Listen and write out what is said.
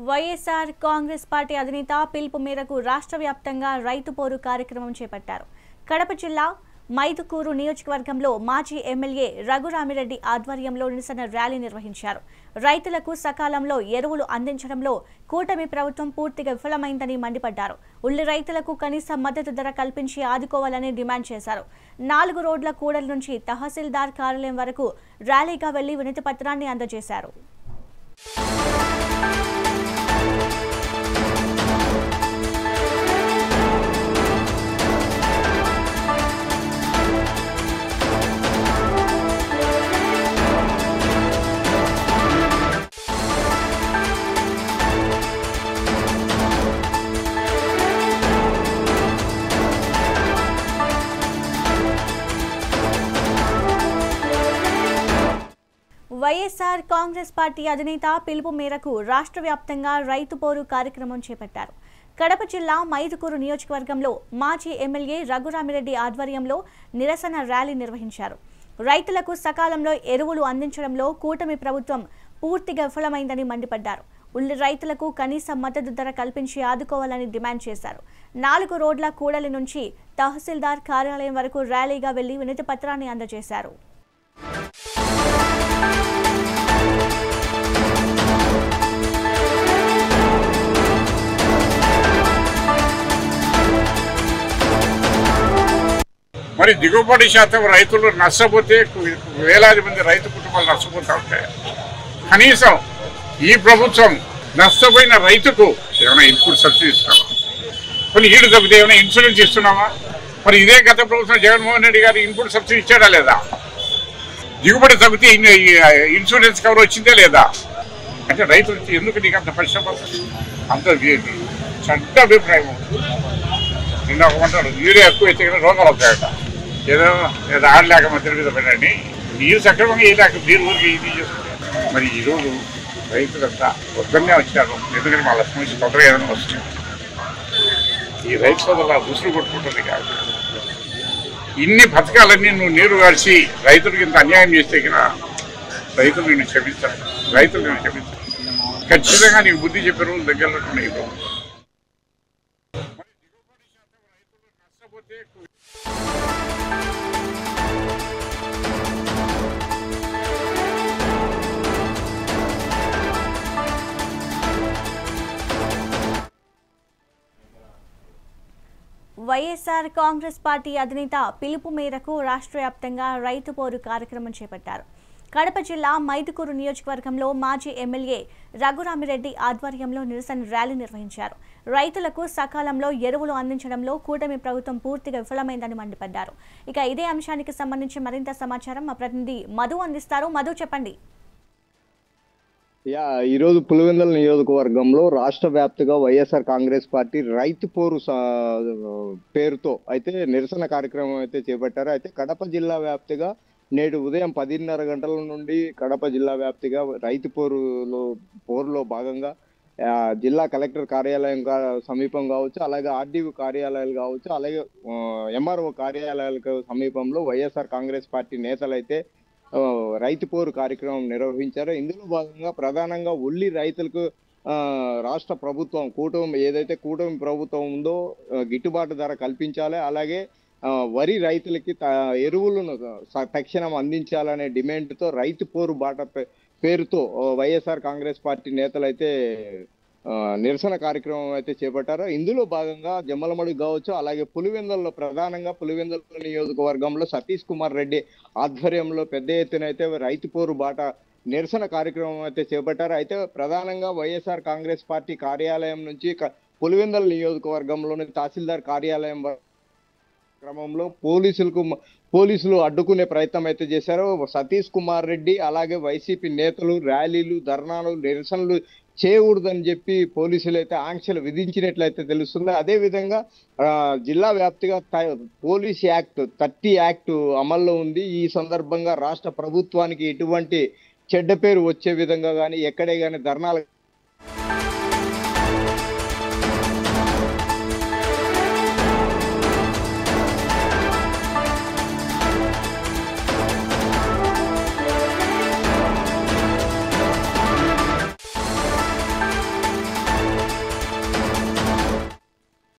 YSR Congress party అధినేత పిలుపు మేరకు రాష్ట్ర వ్యాప్తంగా రైతు పోరు కార్యక్రమం చేపట్టారు. కడప జిల్లా మైదుకూరు నియోజకవర్గంలో మాజీ ఎమ్మెల్యే రఘురామిరెడ్డి ఆధ్వర్యంలో నిరసన ర్యాలీ నిర్వహించారు. రైతులకు సకాలంలో ఎరువులు అందించడంలో కూటమి ప్రభుత్వం పూర్తిగా విఫలమైందని మండిపడ్డారు. ఉల్లి రైతులకు కనీస మద్దతు ధర కల్పించి ఆదుకోవాలని డిమాండ్ చేశారు. 4 రోడ్ల కూడలి నుంచి తహసీల్దార్ కార్యాలయం వరకు ర్యాలీగా వెళ్లి వినతి పత్రాన్ని అందజేశారు. వైఎస్ఆర్ కాంగ్రెస్ పార్టీ అధినేత పిలుపు మేరకు రాష్ట్ర వ్యాప్తంగా రైతు పోరు కార్యక్రమం చేపట్టారు. కడప జిల్లా మైదుకూరు నియోజకవర్గంలో మాజీ ఎమ్మెల్యే రఘురామిరెడ్డి ఆధ్వర్యంలో నిరసన ర్యాలీ నిర్వహించారు. రైతులకు సకాలంలో ఎరువులు అందించడంలో కూటమి ప్రభుత్వం పూర్తిగా విఫలమైందని మండిపడ్డారు. ఉల్లి రైతులకు కనీస మద్దతు ధర కల్పించి ఆదుకోవాలని డిమాండ్ చేశారు. 4 రోడ్ల కూడలి నుంచి తహసీల్దార్ కార్యాలయం వరకు ర్యాలీగా వెళ్లి వినతి పత్రాన్ని అందజేశారు. మరి దిగుబడి శాతం రైతులు నష్టపోతే వేలాది మంది రైతు కుటుంబాలు నష్టపోతూ ఉంటాయి. కనీసం ఈ ప్రభుత్వం నష్టపోయిన రైతుకు ఏమైనా ఇన్పుట్ సబ్సిడీ ఇస్తున్నామా? కొన్ని ఈడు తప్పితే ఏమైనా ఇన్సూరెన్స్ ఇస్తున్నామా? మరి ఇదే గత ప్రభుత్వం జగన్మోహన్ రెడ్డి గారు ఇన్పుట్ సబ్సిడీ ఇచ్చాడా లేదా? దిగుబడి తగ్గితే ఇన్సూరెన్స్ కవర్ వచ్చిందే లేదా? అంటే రైతులు ఎందుకు నీకు అంత పశ్చాత్తాపం, అంత చెడ్డ అభిప్రాయం? నిన్న ఒక మంటారు యూరియా ఎక్కువ అయితే కానీ రోగాలు వస్తాయట. ఏదో ఆడలేక మధ్య మీద పెట్టండి, నీరు సక్రమంగా వేయలేక నీరు ఊరికి ఇది చేస్తుంది. మరి ఈరోజు రైతులంతా వద్దనే వచ్చారు. ఎందుకంటే మా లక్ష్మీ నుంచి తొందరగా ఏదైనా వస్తుంది. ఈ రైతు సోదరుల దుస్తులు కొట్టుకుంటుంది కాదు. ఇన్ని పథకాలన్నీ నువ్వు నీరు కాల్చి రైతులకు ఇంత అన్యాయం చేస్తే కదా రైతులు నేను క్షమిస్తాను. రైతులు నేను క్షమిస్తాను. ఖచ్చితంగా నీకు బుద్ధి చెప్పే రోజులు దగ్గరలో ఉన్నాయి. వైఎస్ఆర్ కాంగ్రెస్ పార్టీ అధినేత పిలుపు మేరకు రాష్ట్ర వ్యాప్తంగా రైతు పోరు కార్యక్రమం చేపట్టారు. కడప జిల్లా మైదుకూరు నియోజకవర్గంలో మాజీ ఎమ్మెల్యే రఘురామిరెడ్డి ఆధ్వర్యంలో నిరసన ర్యాలీ నిర్వహించారు. రైతులకు సకాలంలో ఎరువులు అందించడంలో కూటమి ప్రభుత్వం పూర్తిగా విఫలమైందని మండిపడ్డారు. ఇక ఇదే అంశానికి సంబంధించి మరింత సమాచారం మా ప్రతినిధి మధు అందిస్తారు. మధు, చెప్పండి. ఈరోజు పులివెందుల నియోజకవర్గంలో రాష్ట్ర వ్యాప్తంగా వైఎస్ఆర్ కాంగ్రెస్ పార్టీ రైతు పోరు పేరుతో అయితే నిరసన కార్యక్రమం అయితే చేపట్టారు. అయితే కడప జిల్లా వ్యాప్తంగా నేడు ఉదయం 10:30 గంటల నుండి కడప జిల్లా వ్యాప్తంగా రైతు పోరులో భాగంగా జిల్లా కలెక్టర్ కార్యాలయం సమీపం కావచ్చు, అలాగే ఆర్డీఓ కార్యాలయాలు కావచ్చు, అలాగే ఎంఆర్ఓ కార్యాలయాలకు సమీపంలో వైఎస్ఆర్ కాంగ్రెస్ పార్టీ నేతలు అయితే రైతు పోరు కార్యక్రమం నిర్వహించారు. ఇందులో భాగంగా ప్రధానంగా ఉల్లి రైతులకు రాష్ట్ర ప్రభుత్వం ఏదైతే కూటమి ప్రభుత్వం ఉందో గిట్టుబాటు ధర కల్పించాలి, అలాగే వరి రైతులకి ఎరువులను తక్షణం అందించాలనే డిమాండ్తో రైతు పోరు బాట పేరుతో వైఎస్ఆర్ కాంగ్రెస్ పార్టీ నేతలు అయితే నిరసన కార్యక్రమం అయితే చేపట్టారు. ఇందులో భాగంగా జమ్మలమడుగు కావచ్చు, అలాగే పులివెందులలో ప్రధానంగా పులివెందుల నియోజకవర్గంలో సతీష్ కుమార్ రెడ్డి ఆధ్వర్యంలో పెద్ద ఎత్తున అయితే రైతు పోరు బాట నిరసన కార్యక్రమం అయితే చేపట్టారు. అయితే ప్రధానంగా వైఎస్ఆర్ కాంగ్రెస్ పార్టీ కార్యాలయం నుంచి పులివెందుల నియోజకవర్గంలోని తహసీల్దార్ కార్యాలయం క్రమంలో పోలీసులు అడ్డుకునే ప్రయత్నం అయితే చేశారు. సతీష్ కుమార్ రెడ్డి అలాగే వైసీపీ నేతలు ర్యాలీలు, ధర్నాలు, నిరసనలు చేయకూడదని చెప్పి పోలీసులు అయితే ఆంక్షలు విధించినట్లయితే తెలుస్తుంది. అదేవిధంగా జిల్లా వ్యాప్తిగా పోలీస్ యాక్ట్ 30 యాక్ట్ అమల్లో ఉంది. ఈ సందర్భంగా రాష్ట్ర ప్రభుత్వానికి ఎటువంటి చెడ్డ పేరు వచ్చే విధంగా కానీ ఎక్కడే కానీ ధర్నాలు